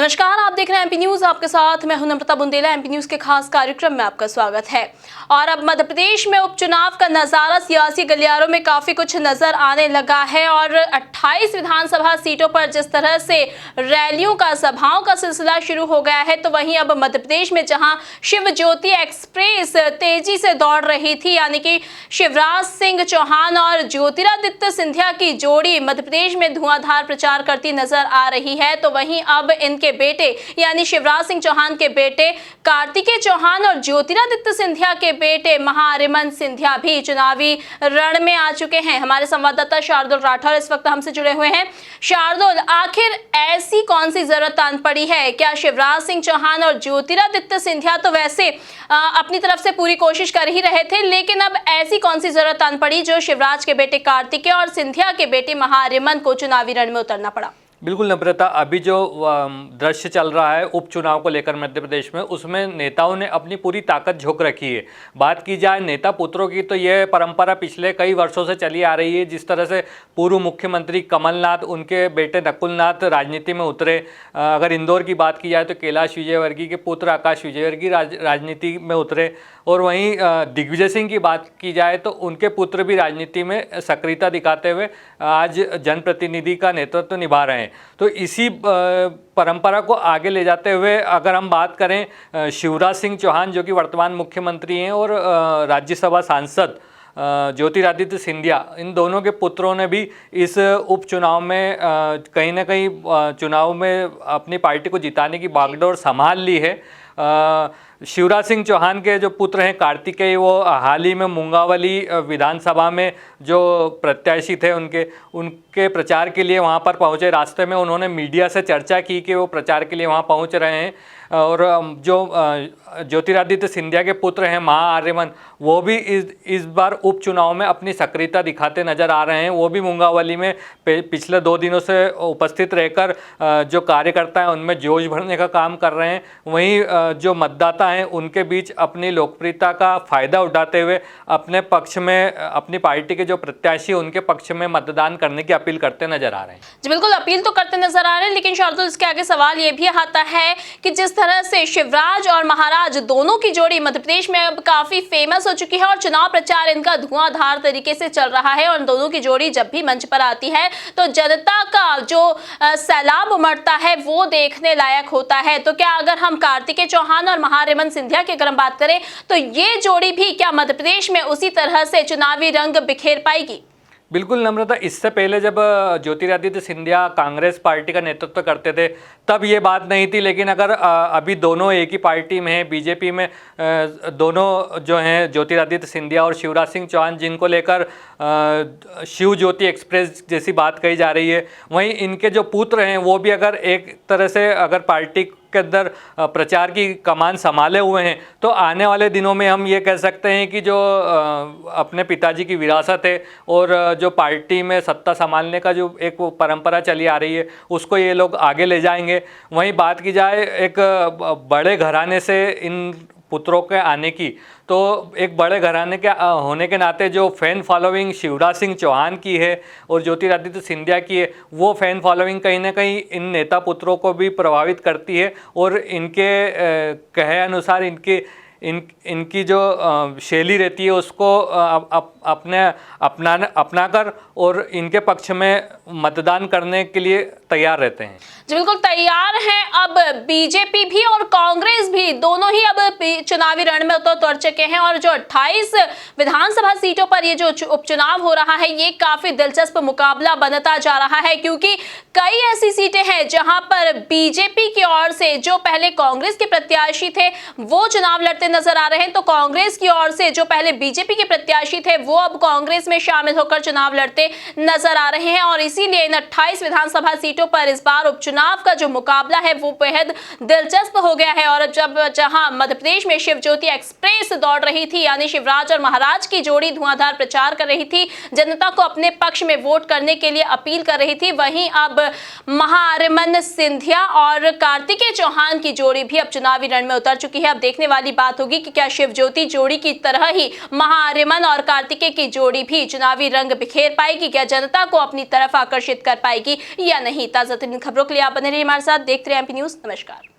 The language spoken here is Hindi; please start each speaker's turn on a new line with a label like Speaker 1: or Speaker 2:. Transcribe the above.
Speaker 1: नमस्कार, आप देख रहे हैं एमपी न्यूज। आपके साथ मैं हूं नम्रता बुंदेला। एमपी न्यूज के खास कार्यक्रम में आपका स्वागत है। और अब मध्य प्रदेश में उपचुनाव का नजारा सियासी गलियारों में काफी कुछ नजर आने लगा है और 28 विधानसभा सीटों पर जिस तरह से रैलियों का, सभाओं का सिलसिला शुरू हो गया है, तो वहीं अब मध्य प्रदेश में जहां शिव ज्योति एक्सप्रेस तेजी से दौड़ रही थी, यानी कि शिवराज सिंह चौहान और ज्योतिरादित्य सिंधिया की जोड़ी मध्य प्रदेश में धुआंधार प्रचार करती नजर आ रही है, तो वहीं अब इनके बेटे यानी शिवराज सिंह चौहान के बेटे कार्तिकेय चौहान और ज्योतिरादित्य सिंधिया के बेटे महाअरिमन सिंधिया भी चुनावी रण में आ चुके हैं। हमारे संवाददाता शार्दुल राठौर इस वक्त हमसे जुड़े हुए हैं। शार्दुल, आखिर ऐसी कौन सी जरूरत आन पड़ी है? क्या शिवराज सिंह चौहान और ज्योतिरादित्य सिंधिया तो वैसे अपनी तरफ से पूरी कोशिश कर ही रहे थे, लेकिन अब ऐसी कौन सी जरूरत आन पड़ी जो शिवराज के बेटे कार्तिकेय और सिंधिया के बेटे महाअरिमन को चुनावी रण में उतरना पड़ा?
Speaker 2: बिल्कुल नम्रता, अभी जो दृश्य चल रहा है उपचुनाव को लेकर मध्य प्रदेश में, उसमें नेताओं ने अपनी पूरी ताकत झोंक रखी है। बात की जाए नेता पुत्रों की, तो यह परंपरा पिछले कई वर्षों से चली आ रही है। जिस तरह से पूर्व मुख्यमंत्री कमलनाथ, उनके बेटे नकुलनाथ राजनीति में उतरे। अगर इंदौर की बात की जाए तो कैलाश विजयवर्गीय के पुत्र आकाश विजयवर्गीय राजनीति में उतरे, और वहीं दिग्विजय सिंह की बात की जाए तो उनके पुत्र भी राजनीति में सक्रियता दिखाते हुए आज जनप्रतिनिधि का नेतृत्व निभा रहे हैं। तो इसी परंपरा को आगे ले जाते हुए अगर हम बात करें शिवराज सिंह चौहान, जो कि वर्तमान मुख्यमंत्री हैं, और राज्यसभा सांसद ज्योतिरादित्य सिंधिया, इन दोनों के पुत्रों ने भी इस उपचुनाव में कहीं ना कहीं चुनाव में अपनी पार्टी को जिताने की बागडोर संभाल ली है। शिवराज सिंह चौहान के जो पुत्र हैं कार्तिकेय, वो हाल ही में मुंगावली विधानसभा में जो प्रत्याशी थे उनके प्रचार के लिए वहां पर पहुंचे। रास्ते में उन्होंने मीडिया से चर्चा की कि वो प्रचार के लिए वहां पहुंच रहे हैं, और जो ज्योतिरादित्य सिंधिया के पुत्र हैं महाअरिमन, वो भी इस बार उपचुनाव में अपनी सक्रियता दिखाते नजर आ रहे हैं। वो भी मुंगावली में पिछले 2 दिनों से उपस्थित रहकर जो कार्यकर्ता हैं उनमें जोश भरने का काम कर रहे हैं। वहीं जो मतदाता हैं उनके बीच अपनी लोकप्रियता का फ़ायदा उठाते हुए अपने पक्ष में, अपनी पार्टी के जो प्रत्याशी उनके पक्ष में मतदान करने की अपील करते नजर आ रहे हैं।
Speaker 1: जी बिल्कुल, अपील तो करते नजर आ रहे हैं, लेकिन शार्दुल, इसके आगे सवाल ये भी आता है कि जिस तरह से शिवराज और महाराज दोनों की जोड़ी मध्य प्रदेश में अब काफी फेमस हो चुकी है और चुनाव प्रचार इनका धुआंधार तरीके से चल रहा है, और दोनों की जोड़ी जब भी मंच पर आती है तो जनता का जो सैलाब उमड़ता है वो देखने लायक होता है। तो क्या अगर हम कार्तिकेय चौहान और महाअरिमन सिंधिया की अगर हम बात करें तो ये जोड़ी भी क्या मध्य प्रदेश में उसी तरह से चुनावी रंग बिखेर पाएगी?
Speaker 2: बिल्कुल नम्रता, इससे पहले जब ज्योतिरादित्य सिंधिया कांग्रेस पार्टी का नेतृत्व करते थे तब ये बात नहीं थी, लेकिन अगर अभी दोनों एक ही पार्टी में हैं, बीजेपी में, दोनों जो हैं ज्योतिरादित्य सिंधिया और शिवराज सिंह चौहान, जिनको लेकर शिव ज्योति एक्सप्रेस जैसी बात कही जा रही है, वहीं इनके जो पुत्र हैं वो भी अगर एक तरह से अगर पार्टी के अंदर प्रचार की कमान संभाले हुए हैं, तो आने वाले दिनों में हम ये कह सकते हैं कि जो अपने पिताजी की विरासत है और जो पार्टी में सत्ता संभालने का जो एक परंपरा चली आ रही है उसको ये लोग आगे ले जाएंगे। वहीं बात की जाए एक बड़े घराने से इन पुत्रों के आने की, तो एक बड़े घराने के होने के नाते जो फैन फॉलोइंग शिवराज सिंह चौहान की है और ज्योतिरादित्य सिंधिया की है, वो फैन फॉलोइंग कहीं ना कहीं इन नेता पुत्रों को भी प्रभावित करती है, और इनके कहे अनुसार इनकी जो शैली रहती है उसको अपनाकर और इनके पक्ष में मतदान करने के लिए तैयार रहते हैं।
Speaker 1: जी बिल्कुल तैयार हैं। अब बीजेपी भी और कांग्रेस भी दोनों ही अब चुनावी रण में उतर चुके हैं, और जो 28 विधानसभा सीटों पर ये जो उपचुनाव हो रहा है ये काफी दिलचस्प मुकाबला बनता जा रहा है, क्योंकि कई ऐसी सीटें हैं जहां पर बीजेपी की ओर से जो पहले कांग्रेस के प्रत्याशी थे वो चुनाव लड़ते नजर आ रहे हैं, तो कांग्रेस की ओर से जो पहले बीजेपी के प्रत्याशी थे वो अब कांग्रेस में शामिल होकर चुनाव लड़ते नजर आ रहे हैं, और इसीलिए इन 28 विधानसभा सीटों पर इस बार उपचुनाव का जो मुकाबला है वो बेहद दिलचस्प हो गया है। और जहां मध्य प्रदेश में शिव ज्योति एक्सप्रेस दौड़ रही थी, यानी शिवराज और महाराज की जोड़ी धुआंधार प्रचार कर रही थी, जनता को अपने पक्ष में वोट करने के लिए अपील कर रही थी, वहीं अब महाआर्यमन सिंधिया और कार्तिकेय चौहान की जोड़ी भी अब चुनावी रण में उतर चुकी है। अब देखने वाली बात होगी कि क्या शिवज्योति जोड़ी की तरह ही महाआर्यमन और कार्तिकेय की जोड़ी भी चुनावी रंग बिखेर पाएगी, क्या जनता को अपनी तरफ आकर्षित कर पाएगी या नहीं। ताजा तरीन खबरों के लिए आप बने रहिए हमारे साथ, देखते रहिए एमपी न्यूज। नमस्कार।